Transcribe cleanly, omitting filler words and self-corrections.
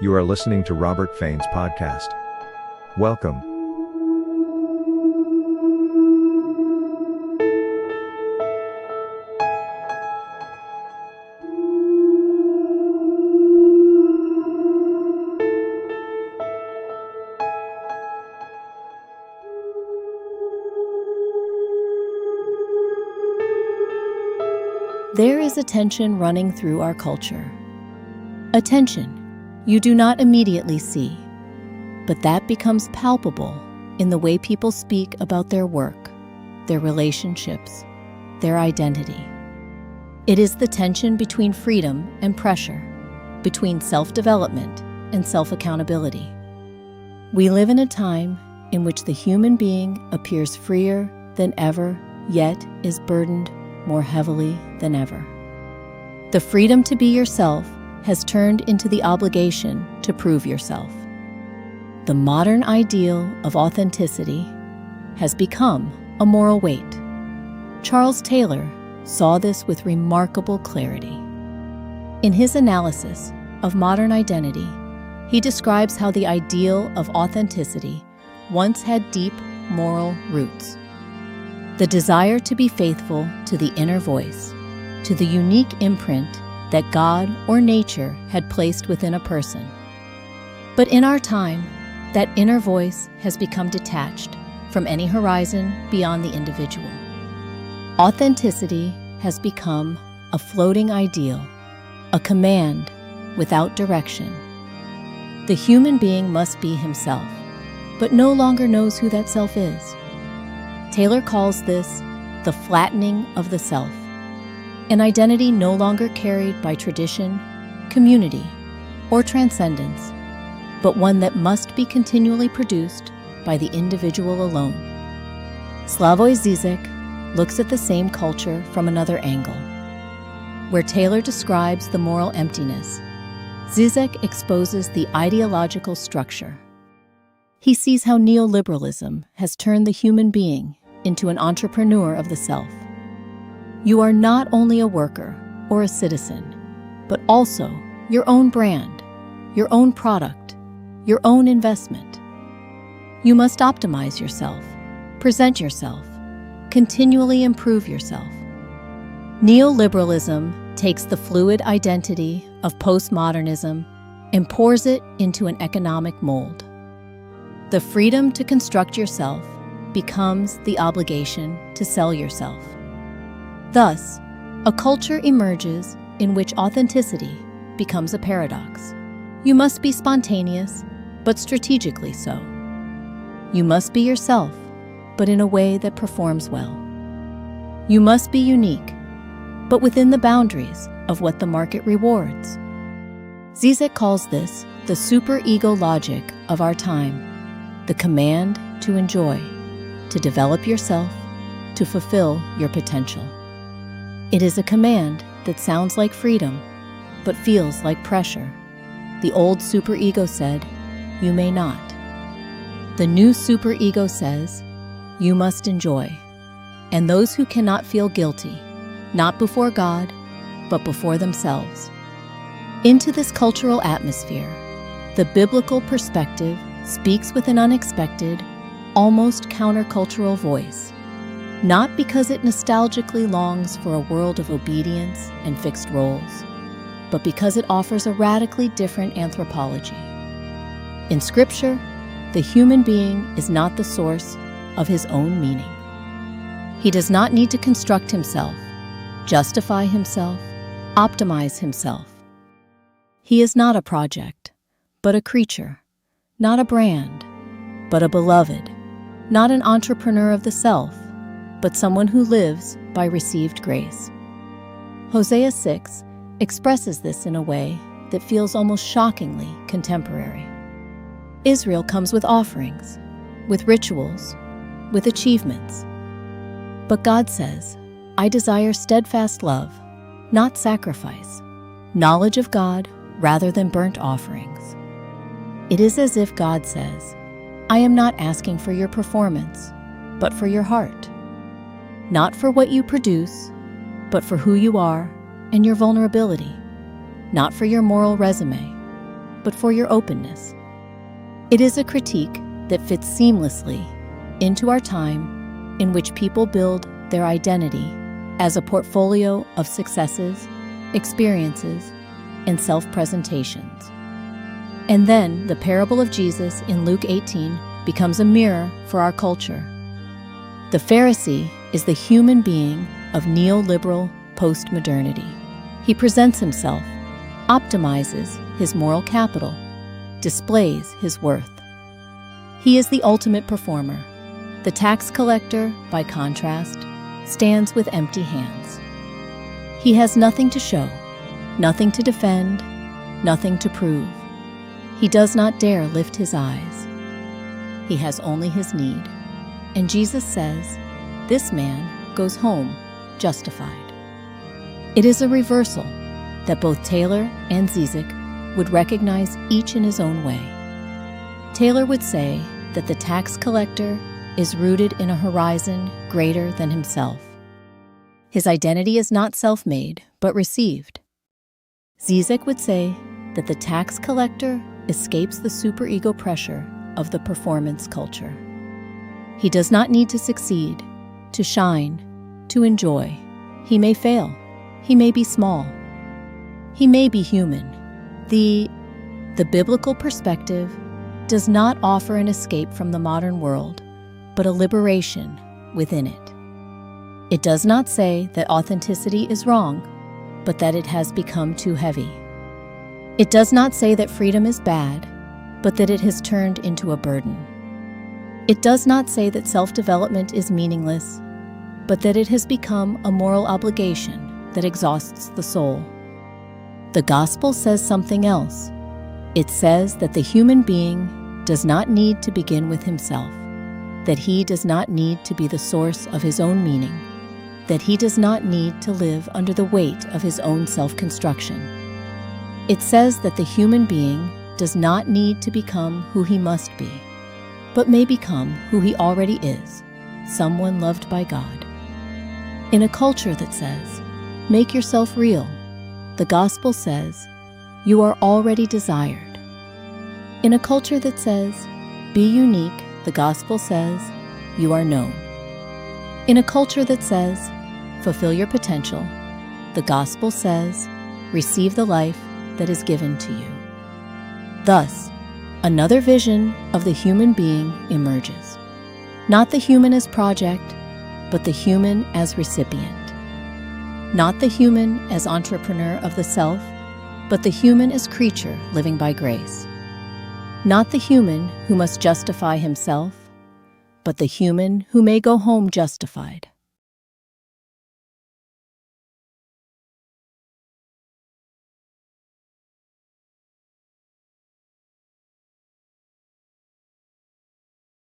You are listening to Robert Fain's podcast. Welcome. There is a tension running through our culture. A tension you do not immediately see, but that becomes palpable in the way people speak about their work, their relationships, their identity. It is the tension between freedom and pressure, between self-development and self-accountability. We live in a time in which the human being appears freer than ever, yet is burdened more heavily than ever. The freedom to be yourself has turned into the obligation to prove yourself. The modern ideal of authenticity has become a moral weight. Charles Taylor saw this with remarkable clarity. In his analysis of modern identity, he describes how the ideal of authenticity once had deep moral roots. The desire to be faithful to the inner voice, to the unique imprint that God or nature had placed within a person. But in our time, that inner voice has become detached from any horizon beyond the individual. Authenticity has become a floating ideal, a command without direction. The human being must be himself, but no longer knows who that self is. Taylor calls this the flattening of the self, an identity no longer carried by tradition, community, or transcendence, but one that must be continually produced by the individual alone. Slavoj Žižek looks at the same culture from another angle. Where Taylor describes the moral emptiness, Žižek exposes the ideological structure. He sees how neoliberalism has turned the human being into an entrepreneur of the self. You are not only a worker or a citizen, but also your own brand, your own product, your own investment. You must optimize yourself, present yourself, continually improve yourself. Neoliberalism takes the fluid identity of postmodernism and pours it into an economic mold. The freedom to construct yourself becomes the obligation to sell yourself. Thus, a culture emerges in which authenticity becomes a paradox. You must be spontaneous, but strategically so. You must be yourself, but in a way that performs well. You must be unique, but within the boundaries of what the market rewards. Žižek calls this the superego logic of our time, the command to enjoy, to develop yourself, to fulfill your potential. It is a command that sounds like freedom, but feels like pressure. The old superego said, "You may not." The new superego says, "You must enjoy." And those who cannot feel guilty, not before God, but before themselves. Into this cultural atmosphere, the biblical perspective speaks with an unexpected, almost countercultural voice, not because it nostalgically longs for a world of obedience and fixed roles, but because it offers a radically different anthropology. In Scripture, the human being is not the source of his own meaning. He does not need to construct himself, justify himself, optimize himself. He is not a project, but a creature, not a brand, but a beloved, not an entrepreneur of the self, but someone who lives by received grace. Hosea 6 expresses this in a way that feels almost shockingly contemporary. Israel comes with offerings, with rituals, with achievements. But God says, "I desire steadfast love, not sacrifice, knowledge of God rather than burnt offerings." It is as if God says, "I am not asking for your performance, but for your heart. Not for what you produce, but for who you are and your vulnerability. Not for your moral resume, but for your openness. It is a critique that fits seamlessly into our time in which people build their identity as a portfolio of successes, experiences, and self-presentations. And then the parable of Jesus in Luke 18 becomes a mirror for our culture. The Pharisee is the human being of neoliberal postmodernity. He presents himself, optimizes his moral capital, displays his worth. He is the ultimate performer. The tax collector, by contrast, stands with empty hands. He has nothing to show, nothing to defend, nothing to prove. He does not dare lift his eyes. He has only his need. And Jesus says, this man goes home justified. It is a reversal that both Taylor and Žižek would recognize, each in his own way. Taylor would say that the tax collector is rooted in a horizon greater than himself. His identity is not self-made, but received. Žižek would say that the tax collector escapes the superego pressure of the performance culture. He does not need to succeed, to shine, to enjoy. He may fail. He may be small. He may be human. The biblical perspective does not offer an escape from the modern world, but a liberation within it. It does not say that authenticity is wrong, but that it has become too heavy. It does not say that freedom is bad, but that it has turned into a burden. It does not say that self-development is meaningless, but that it has become a moral obligation that exhausts the soul. The gospel says something else. It says that the human being does not need to begin with himself, that he does not need to be the source of his own meaning, that he does not need to live under the weight of his own self-construction. It says that the human being does not need to become who he must be, but may become who he already is, someone loved by God. In a culture that says, make yourself real, the gospel says, you are already desired. In a culture that says, be unique, the gospel says, you are known. In a culture that says, fulfill your potential, the gospel says, receive the life that is given to you. Thus, another vision of the human being emerges. Not the human as project, but the human as recipient. Not the human as entrepreneur of the self, but the human as creature living by grace. Not the human who must justify himself, but the human who may go home justified.